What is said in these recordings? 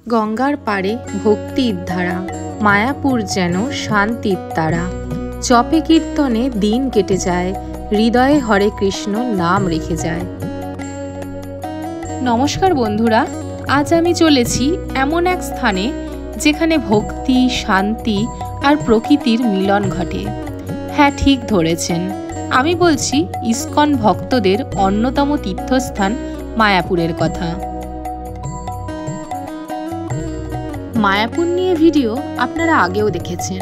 গঙ্গার পাড়ে ভক্তির ধারা, মায়াপুর যেন শান্তির তারা। জপে কীর্তনে দিন কেটে যায়, হৃদয়ে হরে কৃষ্ণ নাম রেখে যায়। নমস্কার বন্ধুরা, আজ আমি চলেছি এমন এক স্থানে যেখানে ভক্তি, শান্তি আর প্রকৃতির মিলন ঘটে। হ্যাঁ, ঠিক ধরেছেন, আমি বলছি ইসকন ভক্তদের অন্যতম তীর্থস্থান মায়াপুরের কথা। মায়াপুর নিয়ে ভিডিও আপনারা আগেও দেখেছেন,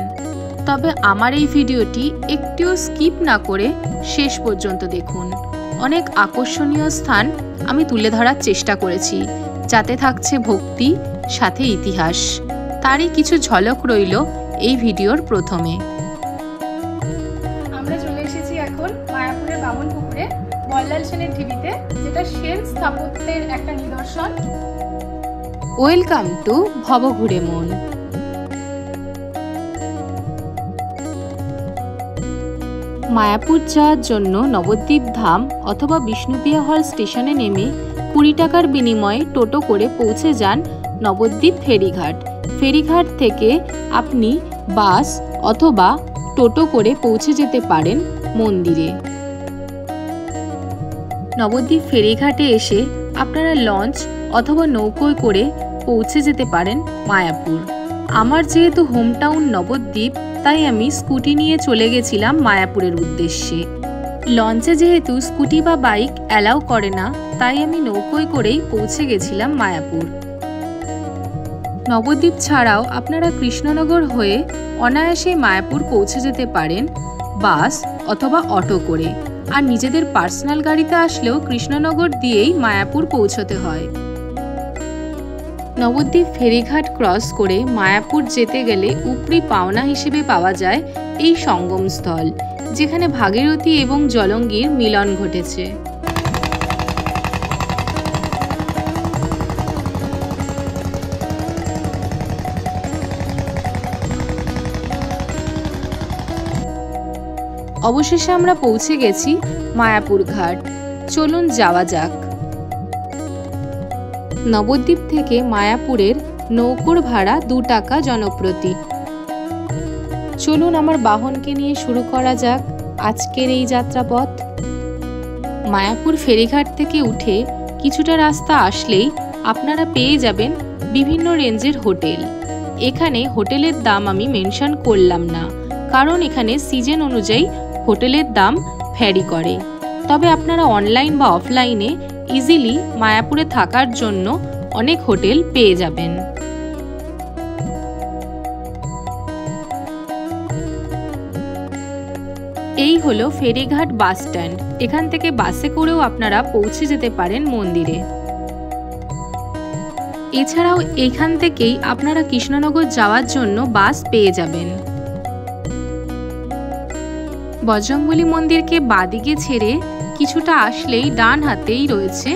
তবে আমার এই ভিডিওটি একটিও স্কিপ না করে শেষ পর্যন্ত দেখুন। অনেক আকর্ষণীয় স্থান আমি তুলে ধরার চেষ্টা করেছি, যাতে থাকছে ভক্তি সাথে ইতিহাস। তারই কিছু ঝলক রইল এই ভিডিওর প্রথমে। আমরা চলে এসেছি এখন মায়াপুরের বামনপুকুরে বল্লাল সেনের ঢিবিতে, যেটা সেন স্থাপত্যের একটা নিদর্শন। ওয়েলকাম টু ভবঘুরে মন। মায়াপুর যাওয়ার জন্য নবদ্বীপ ধাম অথবা বিষ্ণুপ্রিয়া হল স্টেশনে নেমে 20 টাকার বিনিময়ে টোটো করে পৌঁছে যান নবদ্বীপ ফেরিঘাট। ফেরিঘাট থেকে আপনি বাস অথবা টোটো করে পৌঁছে যেতে পারেন মন্দিরে। নবদ্বীপ ফেরিঘাটে এসে আপনারা লঞ্চ অথবা নৌকোয় করে পৌঁছে যেতে পারেন মায়াপুর। আমার যেহেতু হোমটাউন নবদ্বীপ, তাই আমি স্কুটি নিয়ে চলে গেছিলাম মায়াপুরের উদ্দেশ্যে। লঞ্চে যেহেতু স্কুটি বা বাইক অ্যালাউ করে না, তাই আমি নৌকোয় করেই পৌঁছে গেছিলাম মায়াপুর। নবদ্বীপ ছাড়াও আপনারা কৃষ্ণনগর হয়ে অনায়াসে মায়াপুর পৌঁছে যেতে পারেন বাস অথবা অটো করে। আর নিজেদের পার্সোনাল গাড়িতে আসলেও কৃষ্ণনগর দিয়েই মায়াপুর পৌঁছতে হয়। নবদ্বীপ ফেরিঘাট ক্রস করে মায়াপুর যেতে গেলে উপরি পাওনা হিসেবে পাওয়া যায় এই সঙ্গমস্থল, যেখানে ভাগীরথী এবং জলঙ্গির মিলন ঘটেছে। অবশেষে আমরা পৌঁছে গেছি মায়াপুর ঘাট। চলুন যাওয়া যাক। নবদ্বীপ থেকে মায়াপুরের নৌকোর ভাড়া 2 টাকা জনপ্রতি। চলুন আমার বাহনকে নিয়ে শুরু করা যাক আজকের এই যাত্রাপথ। মায়াপুর ফেরিঘাট থেকে উঠে কিছুটা রাস্তা আসলেই আপনারা পেয়ে যাবেন বিভিন্ন রেঞ্জের হোটেল। এখানে হোটেলের দাম আমি মেনশন করলাম না, কারণ এখানে সিজন অনুযায়ী হোটেলের দাম ভ্যারি করে। তবে আপনারা অনলাইন বা অফলাইনে ইজিলি মায়াপুরে থাকার জন্য অনেক হোটেল পেয়ে যাবেন। এই হলো ফেরিঘাট বাস স্ট্যান্ড। এখান থেকে বাসে করেও আপনারা পৌঁছে যেতে পারেন মন্দিরে। এছাড়াও এখান থেকেই আপনারা কৃষ্ণনগর যাওয়ার জন্য বাস পেয়ে যাবেন। বজরংবলী মন্দিরকে বাদিকে ছেড়ে কিছুটা আসলেই ডান হাতেই রয়েছে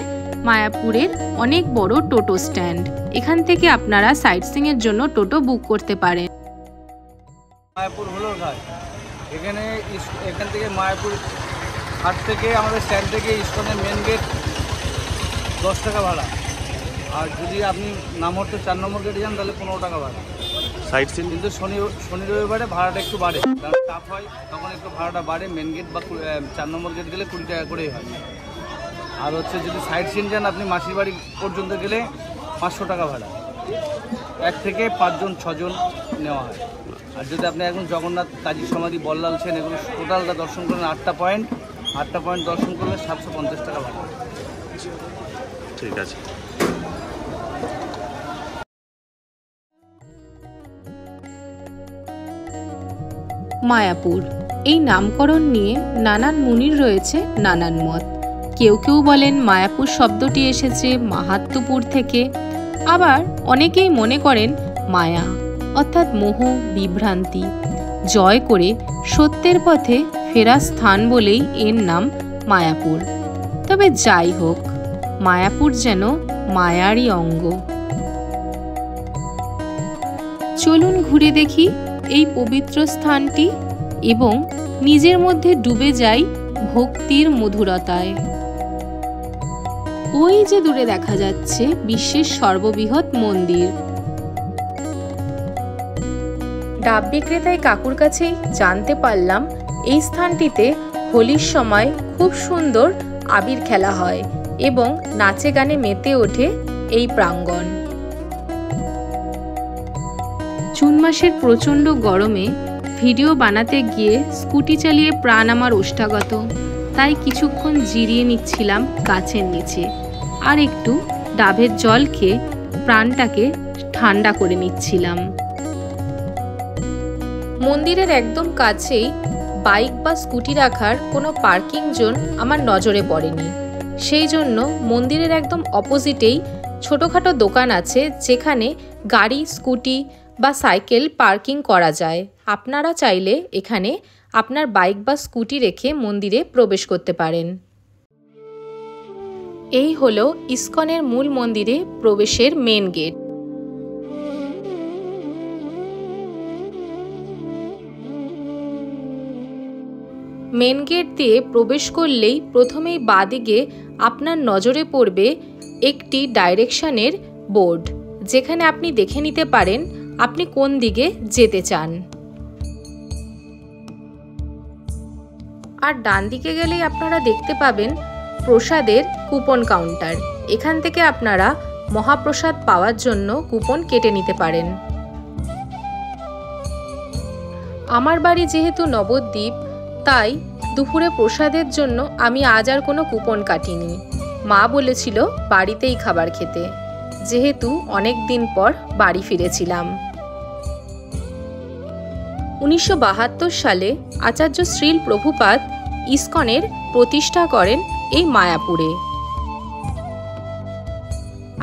মায়াপুরের অনেক বড় টোটো স্ট্যান্ড। এখান থেকে আপনারা সাইট সিইং এর জন্য টোটো বুক করতে পারেন। মায়াপুর হলো ঘাট। এখান থেকে মায়াপুর ঘাট থেকে আমাদের স্ট্যান্ড থেকে ইসকনের মেন গেট 10 টাকা ভাড়া। আর যদি আপনি নামহট্ট 4 নম্বর গেটে যান তাহলে 15 টাকা ভাড়া সাইট সিইং। কিন্তু শনি রবিবারে ভাড়াটা একটু বাড়ে, কারণ চাপ হয়, তখন একটু ভাড়াটা বাড়ে। মেন গেট বা 4 নম্বর গেট গেলে 20 টাকা করেই হয়। আর হচ্ছে যদি সাইট সিইং যান আপনি মাসির বাড়ি পর্যন্ত গেলে 500 টাকা ভাড়া। 1 থেকে 5 জন 6 জন নেওয়া হয়। আর যদি আপনি এখন জগন্নাথ, কাজী সমাধি, বল্লাল সেন এগুলো টোটালটা দর্শন করেন 8টা পয়েন্ট দর্শন করলে 750 টাকা ভাড়া। ঠিক আছে। মায়াপুর এই নামকরণ নিয়ে নানান মুনির রয়েছে নানান মত। কেউ কেউ বলেন মায়াপুর শব্দটি এসেছে মাহাত্ম্যপুর থেকে, আবার অনেকেই মনে করেন মায়া অর্থাৎ মোহ, বিভ্রান্তি জয় করে সত্যের পথে ফেরার স্থান বলেই এর নাম মায়াপুর। তবে যাই হোক, মায়াপুর যেন মায়ারই অঙ্গ। চলুন ঘুরে দেখি এই পবিত্র স্থানটি এবং নিজের মধ্যে ডুবে যাই ভক্তির মধুরতায়। ওই যে দূরে দেখা যাচ্ছে বিশ্বের সর্ববৃহৎ মন্দির ডাব বিক্রেতায় কাকুর কাছেই জানতে পারলাম এই স্থানটিতে হোলির সময় খুব সুন্দর আবির খেলা হয় এবং নাচে গানে মেতে ওঠে এই প্রাঙ্গণ। জুন মাসের প্রচণ্ড গরমে ভিডিও বানাতে গিয়ে স্কুটি চালিয়ে প্রাণ আমার ওষ্ঠাগত, তাই কিছুক্ষণ জিরিয়ে নিচ্ছিলাম গাছের নিচে আর একটু ডাবের জল খেয়ে প্রাণটাকে ঠান্ডা করে নিচ্ছিলাম। মন্দিরের একদম কাছেই বাইক বা স্কুটি রাখার কোনো পার্কিং জোন আমার নজরে পড়েনি, সেই জন্য মন্দিরের একদম অপোজিটেই ছোটোখাটো দোকান আছে যেখানে গাড়ি, স্কুটি বা সাইকেল পার্কিং করা যায়। আপনারা চাইলে এখানে আপনার বাইক বা স্কুটি রেখে মন্দিরে প্রবেশ করতে পারেন। এই হলো ইসকনের মূল মন্দিরে প্রবেশের মেন গেট। মেন গেট দিয়ে প্রবেশ করলেই প্রথমেই বাঁদিকে আপনার নজরে পড়বে একটি ডাইরেকশনের বোর্ড, যেখানে আপনি দেখে নিতে পারেন আপনি কোন দিকে যেতে চান। আর ডান দিকে গেলেই আপনারা দেখতে পাবেন প্রসাদের কুপন কাউন্টার। এখান থেকে আপনারা মহাপ্রসাদ পাওয়ার জন্য কুপন কেটে নিতে পারেন। আমার বাড়ি যেহেতু নবদ্বীপ, তাই দুপুরে প্রসাদের জন্য আমি আজ আর কোনো কুপন কাটিনি। মা বলেছিল বাড়িতেই খাবার খেতে, যেহেতু অনেক দিন পর বাড়ি ফিরেছিলাম। 1972 সালে আচার্য শ্রীল প্রভুপাদ ইসকনের প্রতিষ্ঠা করেন এই মায়াপুরে।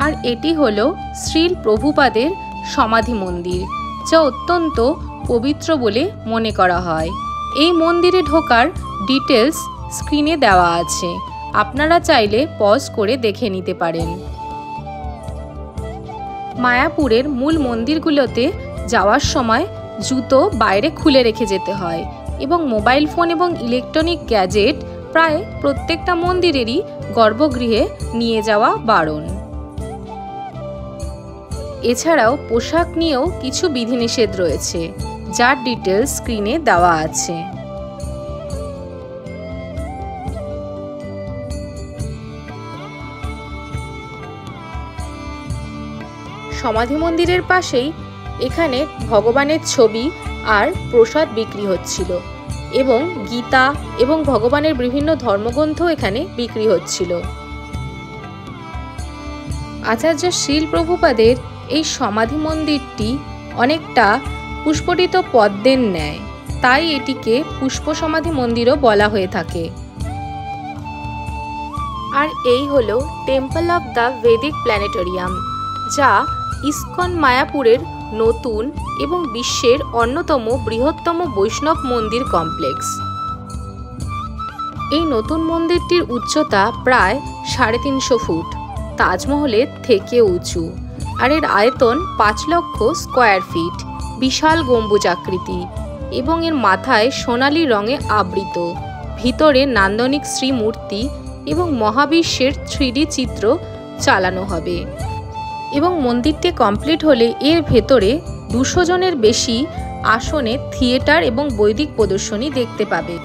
আর এটি হলো শ্রীল প্রভুপাদের সমাধি মন্দির, যা অত্যন্ত পবিত্র বলে মনে করা হয়। এই মন্দিরে ঢোকার ডিটেলস স্ক্রিনে দেওয়া আছে, আপনারা চাইলে পজ করে দেখে নিতে পারেন। মায়াপুরের মূল মন্দিরগুলোতে যাওয়ার সময় জুতো বাইরে খুলে রেখে যেতে হয় এবং মোবাইল ফোন এবং ইলেকট্রনিক গ্যাজেট প্রায় প্রত্যেকটা মন্দিরেরই গর্ভগৃহে নিয়ে যাওয়া বারণ। এছাড়াও পোশাক নিয়েও কিছু বিধিনিষেধ রয়েছে, যার ডিটেলস স্ক্রিনে দেওয়া আছে। সমাধি মন্দিরের পাশেই এখানে ভগবানের ছবি আর প্রসাদ বিক্রি হচ্ছিল এবং গীতা এবং ভগবানের বিভিন্ন ধর্মগ্রন্থ এখানে বিক্রি হচ্ছিল। আচার্য শ্রীল প্রভুপাদের এই সমাধি মন্দিরটি অনেকটা পুষ্পটিত পদ্মের ন্যায়, তাই এটিকে পুষ্প সমাধি মন্দিরও বলা হয়ে থাকে। আর এই হলো temple of the Vedic planetarium, যা ইসকন মায়াপুরের নতুন এবং বিশ্বের অন্যতম বৃহত্তম বৈষ্ণব মন্দির কমপ্লেক্স। এই নতুন মন্দিরটির উচ্চতা প্রায় 350 ফুট, তাজমহলের থেকে উঁচু, আর এর আয়তন 5 লক্ষ স্কোয়ার ফিট, বিশাল গম্বুজাকৃতি এবং এর মাথায় সোনালি রঙে আবৃত। ভিতরে নান্দনিক শ্রীমূর্তি এবং মহাবিশ্বের 3D চিত্র চালানো হবে এবং মন্দিরটি কমপ্লিট হলে এর ভেতরে 200 জনের বেশি আসনে থিয়েটার এবং বৈদিক প্রদর্শনী দেখতে পাবে।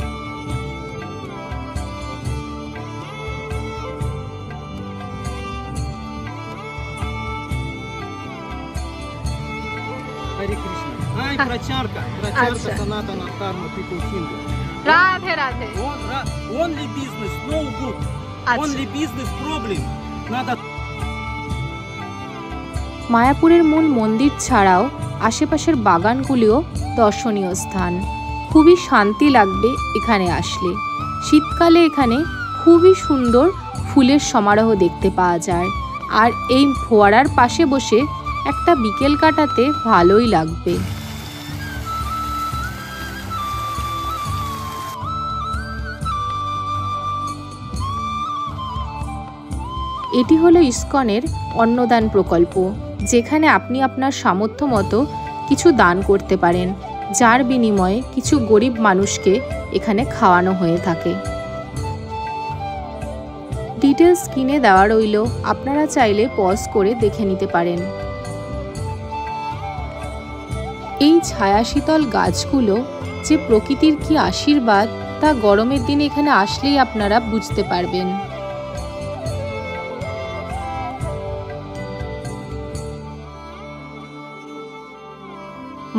Radhe Radhe. Only business, no good. Only business problem. মায়াপুরের মূল মন্দির ছাড়াও আশেপাশের বাগানগুলিও দর্শনীয় স্থান। খুবই শান্তি লাগবে এখানে আসলে। শীতকালে এখানে খুবই সুন্দর ফুলের সমারোহ দেখতে পাওয়া যায়, আর এই ফোয়ারার পাশে বসে একটা বিকেল কাটাতে ভালোই লাগবে। এটি হলো ইসকনের অন্নদান প্রকল্প, যেখানে আপনি আপনার সামর্থ্য মতো কিছু দান করতে পারেন, যার বিনিময়ে কিছু গরিব মানুষকে এখানে খাওয়ানো হয়ে থাকে। ডিটেলস স্ক্রিনে দেওয়া রইল, আপনারা চাইলে পজ করে দেখে নিতে পারেন। এই ছায়াশীতল গাছগুলো যে প্রকৃতির কি আশীর্বাদ তা গরমের দিনে এখানে আসলেই আপনারা বুঝতে পারবেন।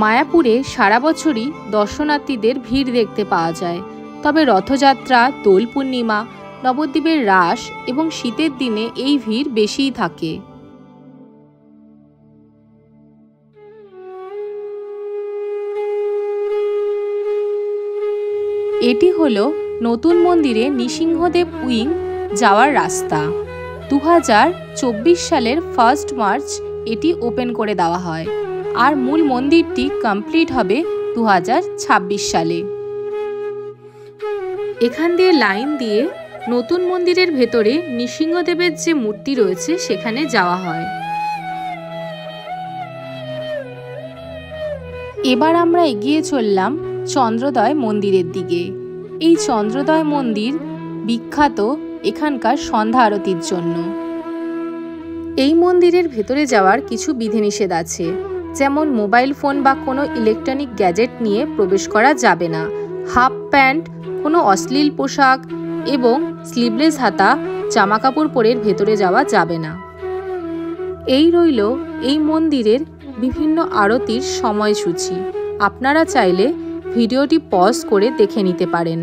মায়াপুরে সারা বছরই দর্শনার্থীদের ভিড় দেখতে পাওয়া যায়, তবে রথযাত্রা, দোল পূর্ণিমা, নবদ্বীপের রাস এবং শীতের দিনে এই ভিড় বেশিই থাকে। এটি হলো নতুন মন্দিরে নৃসিংহদেব উইং যাওয়ার রাস্তা। 2024 সালের 1 মার্চ এটি ওপেন করে দেওয়া হয়, আর মূল মন্দিরটি কমপ্লিট হবে 2026 সালে। এখান দিয়ে লাইন দিয়ে নতুন মন্দিরের ভেতরে নৃসিংহদেবের যে মূর্তি রয়েছে সেখানে যাওয়া হয়। এবার আমরা এগিয়ে চললাম চন্দ্রোদয় মন্দিরের দিকে। এই চন্দ্রোদয় মন্দির বিখ্যাত এখানকার সন্ধ্যা আরতির জন্য। এই মন্দিরের ভেতরে যাওয়ার কিছু বিধিনিষেধ আছে, যেমন মোবাইল ফোন বা কোনো ইলেকট্রনিক গ্যাজেট নিয়ে প্রবেশ করা যাবে না, হাফ প্যান্ট, কোনো অশ্লীল পোশাক এবং স্লিভলেস হাতা জামাকাপড় পরে ভেতরে যাওয়া যাবে না। এই রইল এই মন্দিরের বিভিন্ন আরতির সময়সূচি। আপনারা চাইলে ভিডিওটি পজ করে দেখে নিতে পারেন।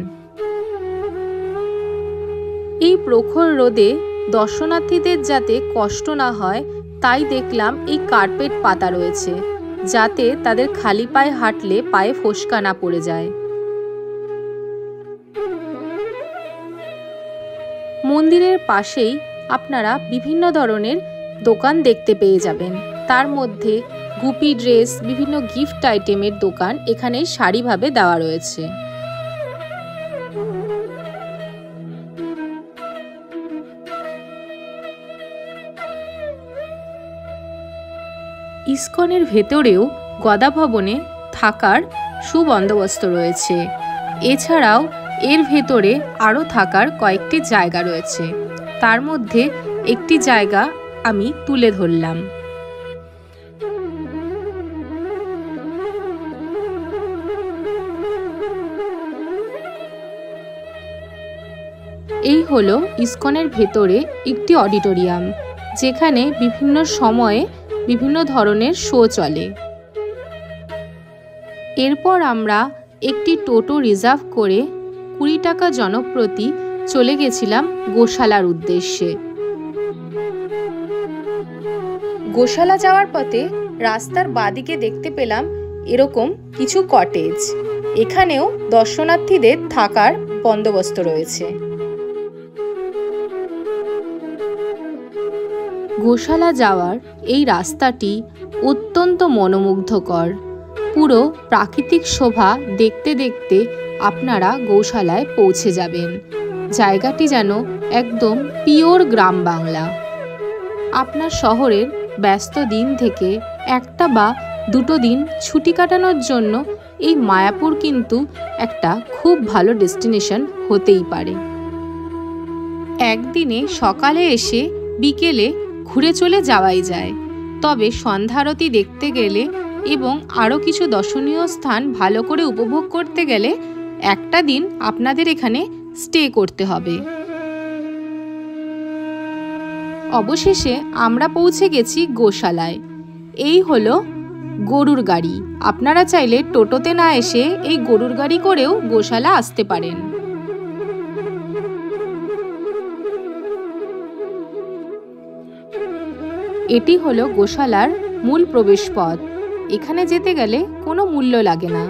এই প্রখর রোদে দর্শনার্থীদের যাতে কষ্ট না হয় তাই দেখলাম এই কার্পেট পাতা রয়েছে, যাতে তাদের খালি পায়ে হাঁটলে পায়ে ফোস্কা না পড়ে যায়। মন্দিরের পাশেই আপনারা বিভিন্ন ধরনের দোকান দেখতে পেয়ে যাবেন। তার মধ্যে গুপি ড্রেস, বিভিন্ন গিফট আইটেমের দোকান এখানে সারিভাবে দেওয়া রয়েছে। ইস্কনের ভেতরেও গদা ভবনে থাকার সুবন্দোবস্ত রয়েছে। এছাড়াও এর ভেতরে আরও থাকার কয়েকটি জায়গা রয়েছে, তার মধ্যে একটি জায়গা আমি তুলে ধরলাম। এই হলো ইস্কনের ভেতরে একটি অডিটোরিয়াম, যেখানে বিভিন্ন সময়ে বিভিন্ন ধরনের শো চলে। এরপর আমরা একটি টোটো রিজার্ভ করে 20 টাকা জনপ্রতি চলে গেছিলাম গোশালার উদ্দেশ্যে। গোশালা যাওয়ার পথে রাস্তার বাদিকে দেখতে পেলাম এরকম কিছু কটেজ। এখানেও দর্শনার্থীদের থাকার বন্দোবস্ত রয়েছে। গোশালা যাওয়ার এই রাস্তাটি অত্যন্ত মনোমুগ্ধকর। পুরো প্রাকৃতিক শোভা দেখতে দেখতে আপনারা গোশালায় পৌঁছে যাবেন। জায়গাটি যেন একদম পিওর গ্রাম বাংলা। আপনার শহরের ব্যস্ত দিন থেকে একটা বা দুটো দিন ছুটি কাটানোর জন্য এই মায়াপুর কিন্তু একটা খুব ভালো ডেস্টিনেশন হতেই পারে। একদিনে সকালে এসে বিকেলে ঘুরে চলে যাওয়াই যায়, তবে সন্ধ্যা আরতি দেখতে গেলে এবং আরও কিছু দর্শনীয় স্থান ভালো করে উপভোগ করতে গেলে একটা দিন আপনাদের এখানে স্টে করতে হবে। অবশেষে আমরা পৌঁছে গেছি গোশালায়। এই হলো গরুর গাড়ি। আপনারা চাইলে টোটোতে না এসে এই গরুর গাড়ি করেও গোশালা আসতে পারেন। এটি হলো গোশালার মূল প্রবেশ পথ। এখানে যেতে গেলে কোনো মূল্য লাগে না।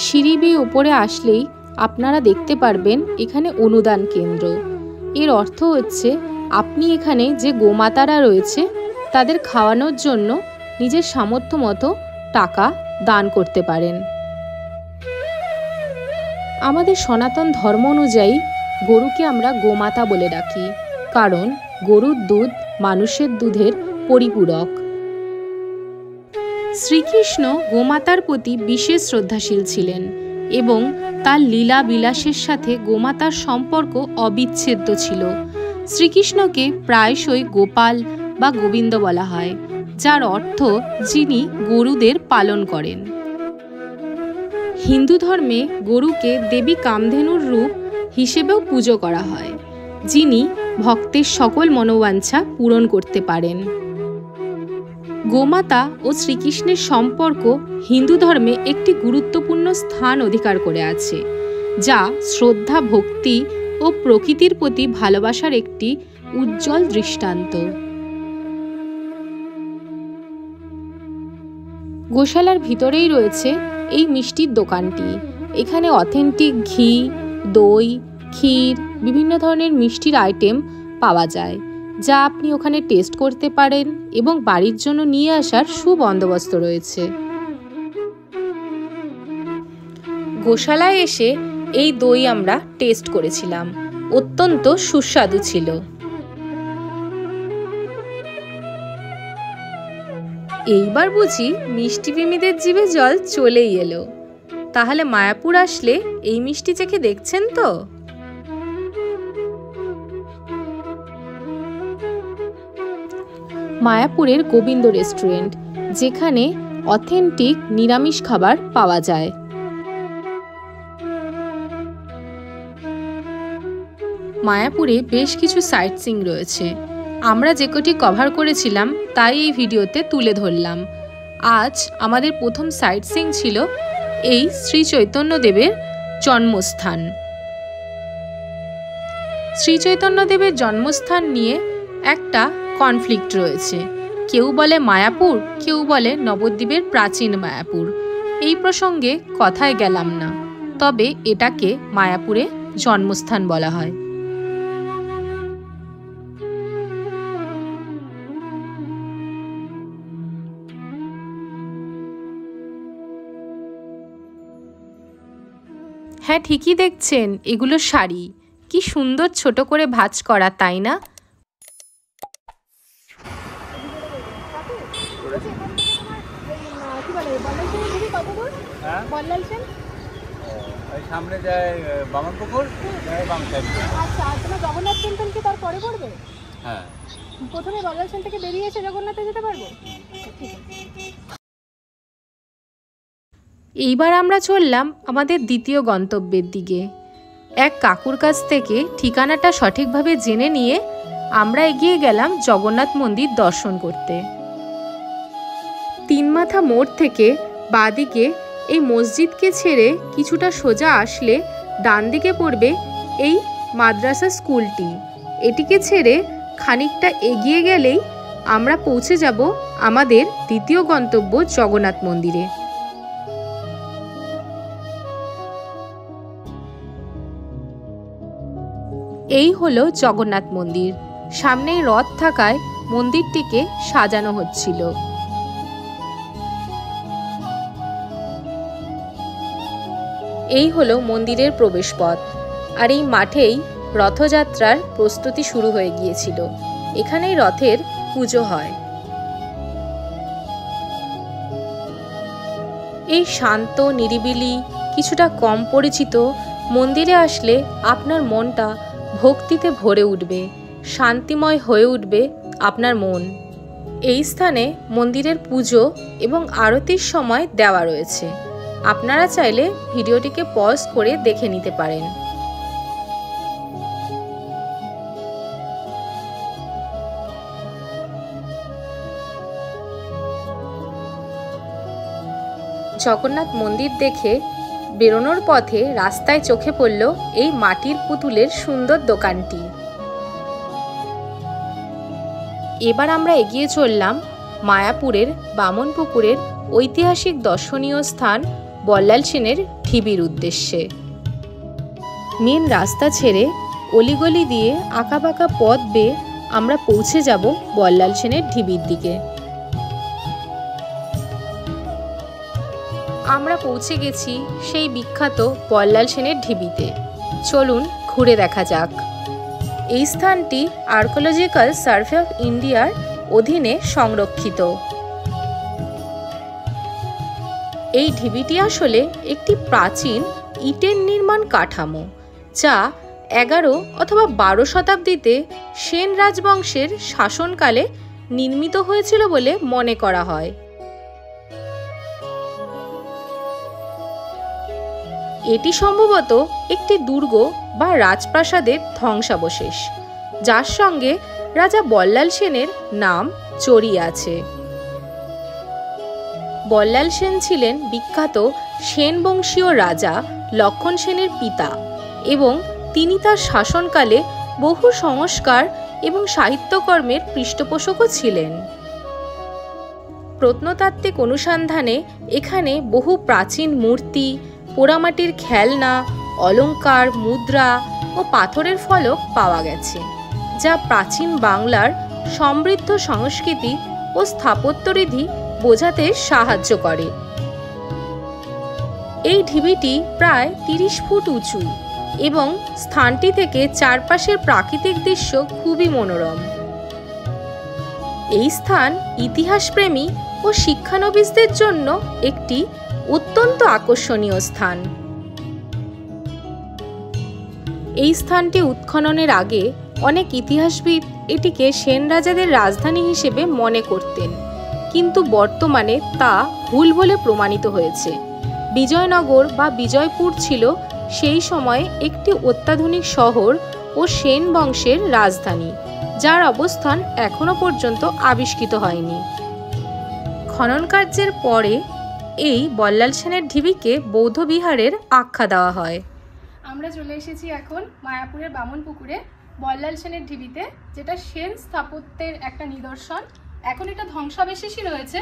সিঁড়ি বেয়ে উপরে আসলেই আপনারা দেখতে পারবেন এখানে অনুদান কেন্দ্র। এর অর্থ হচ্ছে আপনি এখানে যে গোমাতারা রয়েছে তাদের খাওয়ানোর জন্য নিজের সামর্থ্য মতো টাকা দান করতে পারেন। আমাদের সনাতন ধর্ম অনুযায়ী গরুকে আমরা গোমাতা বলে ডাকি, কারণ গরুর দুধ মানুষের দুধের পরিপূরক। শ্রীকৃষ্ণ গোমাতার প্রতি বিশেষ শ্রদ্ধাশীল ছিলেন এবং তার লীলা বিলাসের সাথে গোমাতার সম্পর্ক অবিচ্ছেদ্য ছিল। শ্রীকৃষ্ণকে প্রায়শই গোপাল বা গোবিন্দ বলা হয়, যার অর্থ যিনি গরুদের পালন করেন। হিন্দু ধর্মে গরুকে দেবী কামধেনুর রূপ হিসেবেও পুজো করা হয়, যিনি ভক্তের সকল মনোবাঞ্ছা পূরণ করতে পারেন। গোমাতা ও শ্রীকৃষ্ণের সম্পর্ক হিন্দু ধর্মে একটি গুরুত্বপূর্ণ স্থান অধিকার করে আছে, যা শ্রদ্ধা, ভক্তি ও প্রকৃতির প্রতি ভালোবাসার একটি উজ্জ্বল দৃষ্টান্ত। গোশালার ভিতরেই রয়েছে এই মিষ্টির দোকানটি। এখানে অথেন্টিক ঘি, দই, ক্ষীর, বিভিন্ন ধরনের মিষ্টির আইটেম পাওয়া যায়, যা আপনি ওখানে টেস্ট করতে পারেন এবং বাড়ির জন্য নিয়ে আসার সুবন্দোবস্ত রয়েছে। গোশালায় এসে এই দই আমরা টেস্ট করেছিলাম, অত্যন্ত সুস্বাদু ছিল। এইবার বুঝি মিষ্টি প্রেমীদের জিভে জল চলেই এলো। তাহলে মায়াপুর আসলে এই মিষ্টি চেখে দেখছেন তো? মায়াপুরের গোবিন্দ রেস্টুরেন্ট, যেখানে অথেন্টিক নিরামিষ খাবার পাওয়া যায়। মায়াপুরে বেশ কিছু সাইট সিইং রয়েছে। আমরা যে কটি কভার করেছিলাম তাই এই ভিডিওতে তুলে ধরলাম। আজ আমাদের প্রথম সাইট সিইং ছিল এই শ্রী চৈতন্যদেবের জন্মস্থান। শ্রী চৈতন্যদেবের জন্মস্থান নিয়ে একটা কনফ্লিক্ট রয়েছে। কেউ বলে মায়াপুর, কেউ বলে নবদ্বীপের প্রাচীন মায়াপুর। এই প্রসঙ্গে কথায় গেলাম না, তবে এটাকে মায়াপুরে জন্মস্থান বলা হয়। হ্যাঁ, ঠিকই দেখছেন, এগুলো শাড়ি। কি সুন্দর ছোট করে ভাঁজ করা, তাই না? সামনে যায় বামনপুকুর, আচ্ছা, তোমার জগন্নাথ টেম্পল কি তার পরে পড়বে? হ্যাঁ, প্রথমে বল্লালসেন থেকে বেরিয়ে এসে জগন্নাথে যেতে পারবো? ঠিক আছে। এইবার আমরা চললাম আমাদের দ্বিতীয় গন্তব্যের দিকে। এক কাকুর কাছ থেকে ঠিকানাটা সঠিকভাবে জেনে নিয়ে আমরা এগিয়ে গেলাম জগন্নাথ মন্দির দর্শন করতে। তিনমাথা মোড় থেকে বাঁদিকে এই মসজিদকে ছেড়ে কিছুটা সোজা আসলে ডান দিকে পড়বে এই মাদ্রাসা স্কুলটি। এটিকে ছেড়ে খানিকটা এগিয়ে গেলেই আমরা পৌঁছে যাব আমাদের দ্বিতীয় গন্তব্য জগন্নাথ মন্দিরে। এই হলো জগন্নাথ মন্দির। সামনেই রথ থাকায় মন্দিরটিকে সাজানো হচ্ছিল। এই হলো মন্দিরের প্রবেশপথ, আর এই মাঠেই রথযাত্রার প্রস্তুতি শুরু হয়ে গিয়েছিল। এখানেই রথের পুজো হয়। এই শান্ত, নিরিবিলি, কিছুটা কম পরিচিত মন্দিরে আসলে আপনার মনটা ভক্তিতে ভরে উঠবে, শান্তিময় হয়ে উঠবে আপনার মন। এই স্থানে মন্দিরের পুজো এবং আরতির সময় দেওয়া রয়েছে। আপনারা চাইলে ভিডিওটিকে পজ করে দেখে নিতে পারেন। জগন্নাথ মন্দির দেখে বেরোনোর পথে রাস্তায় চোখে পড়ল এই মাটির পুতুলের সুন্দর দোকানটি। এবার আমরা এগিয়ে চললাম মায়াপুরের বামনপুকুরের ঐতিহাসিক দর্শনীয় স্থান বল্লাল সেনের ঢিবির উদ্দেশ্যে। মেন রাস্তা ছেড়ে অলিগলি দিয়ে আঁকাবাঁকা পথ বেয়ে আমরা পৌঁছে যাব বল্লাল সেনের ঢিবির দিকে। আমরা পৌঁছে গেছি সেই বিখ্যাত বল্লাল সেনের ঢিবিতে। চলুন ঘুরে দেখা যাক। এই স্থানটি আর্কিওলজিক্যাল সার্ভে অফ ইন্ডিয়ার অধীনে সংরক্ষিত। এই ঢিবিটি আসলে একটি প্রাচীন ইটের নির্মাণ কাঠামো, যা 11 অথবা 12 শতাব্দীতে সেন রাজবংশের শাসনকালে নির্মিত হয়েছিল বলে মনে করা হয়। এটি সম্ভবত একটি দুর্গ বা রাজপ্রাসাদের ধ্বংসাবশেষ, যার সঙ্গে রাজা বল্লাল সেনের নাম জড়িয়ে আছে। বল্লাল সেন ছিলেন বিখ্যাত সেন বংশীয় রাজা লক্ষণ সেনের পিতা এবং তিনি তার শাসনকালে বহু সংস্কার এবং সাহিত্যকর্মের পৃষ্ঠপোষকও ছিলেন। প্রত্নতাত্ত্বিক অনুসন্ধানে এখানে বহু প্রাচীন মূর্তি, পোড়ামাটির খেলনা, অলংকার, মুদ্রা ও পাথরের ফলক পাওয়া গেছে, যা প্রাচীন বাংলার সমৃদ্ধ সংস্কৃতি ও স্থাপত্যবিধি বোঝাতে সাহায্য করে। এই ঢিবিটি প্রায় 30 ফুট উঁচু এবং স্থানটি থেকে চারপাশের প্রাকৃতিক দৃশ্য খুবই মনোরম। এই স্থান ইতিহাসপ্রেমী ও শিক্ষানবিশদের জন্য একটি অত্যন্ত আকর্ষণীয় স্থান। এই স্থানটি উৎখননের আগে অনেক ইতিহাসবিদ এটিকে সেন রাজাদের রাজধানী হিসেবে মনে করতেন, কিন্তু বর্তমানে তা ভুল বলে প্রমাণিত হয়েছে। বিজয়নগর বা বিজয়পুর ছিল সেই সময়ে একটি অত্যাধুনিক শহর ও সেন বংশের রাজধানী, যার অবস্থান এখনো পর্যন্ত আবিষ্কৃত হয়নি। খনন কার্যের পরে এই বল্লাল সেনের ঢিবিকে বৌদ্ধ বিহারের আখ্যা দেওয়া হয়। আমরা চলে এসেছি এখন মায়াপুরের বামনপুকুরে বল্লাল সেনের ঢিবিতে, যেটা সেন স্থাপত্যের একটা নিদর্শন। এখন এটা ধ্বংসাবশেষই রয়েছে,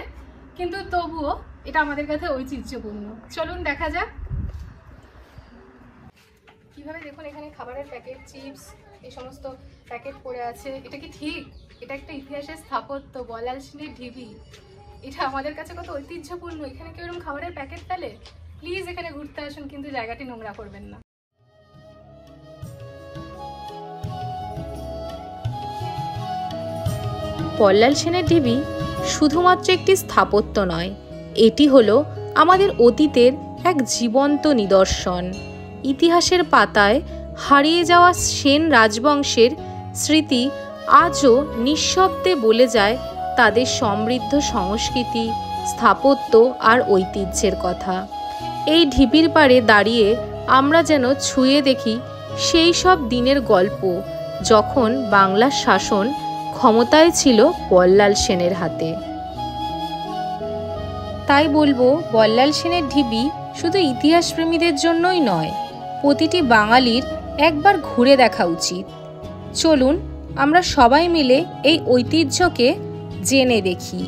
কিন্তু তবুও এটা আমাদের কাছে ঐতিহ্যপূর্ণ। চলুন দেখা যাক কিভাবে। দেখুন এখানে খাবারের প্যাকেট, চিপস, এই সমস্ত প্যাকেট পড়ে আছে। এটা কি ঠিক? এটা একটা ইতিহাসের স্থাপত্য, বল্লাল সেনের ঢিবি। এটা আমাদের কাছে কত ঐতিহ্যপূর্ণ। এখানে কেউ এরকম খাবারের প্যাকেট ফেলে? প্লিজ এখানে ঘুরতে আসুন, কিন্তু জায়গাটি নোংরা করবেন না। বল্লাল সেনের ঢিবি শুধুমাত্র একটি স্থাপত্য নয়, এটি হলো আমাদের অতীতের এক জীবন্ত নিদর্শন। ইতিহাসের পাতায় হারিয়ে যাওয়া সেন রাজবংশের স্মৃতি আজও নিঃশব্দে বলে যায় তাদের সমৃদ্ধ সংস্কৃতি, স্থাপত্য আর ঐতিহ্যের কথা। এই ঢিবির পাড়ে দাঁড়িয়ে আমরা যেন ছুঁয়ে দেখি সেই সব দিনের গল্প, যখন বাংলার শাসন ক্ষমতায় ছিল বল্লাল সেনের হাতে। তাই বলবো, বল্লাল সেনের ঢিবি শুধু ইতিহাসপ্রেমীদের জন্যই নয়, প্রতিটি বাঙালির একবার ঘুরে দেখা উচিত। চলুন আমরা সবাই মিলে এই ঐতিহ্যকে জেনে দেখি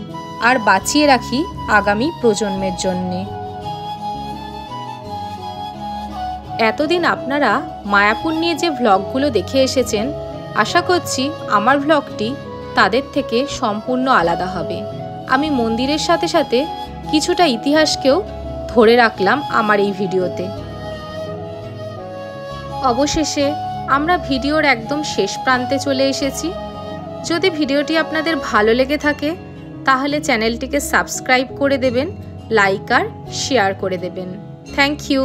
আর বাঁচিয়ে রাখি আগামী প্রজন্মের জন্যে। এতদিন আপনারা মায়াপুর নিয়ে যে ভ্লগগুলো দেখে এসেছেন, আশা করছি আমার ভ্লগটি তাদের থেকে সম্পূর্ণ আলাদা হবে। আমি মন্দিরের সাথে সাথে কিছুটা ইতিহাসকেও ধরে রাখলাম আমার এই ভিডিওতে। অবশেষে আমরা ভিডিওর একদম শেষ প্রান্তে চলে এসেছি। যদি ভিডিওটি আপনাদের ভালো লেগে থাকে তাহলে চ্যানেলটিকে সাবস্ক্রাইব করে দেবেন, লাইক আর শেয়ার করে দেবেন। Thank you.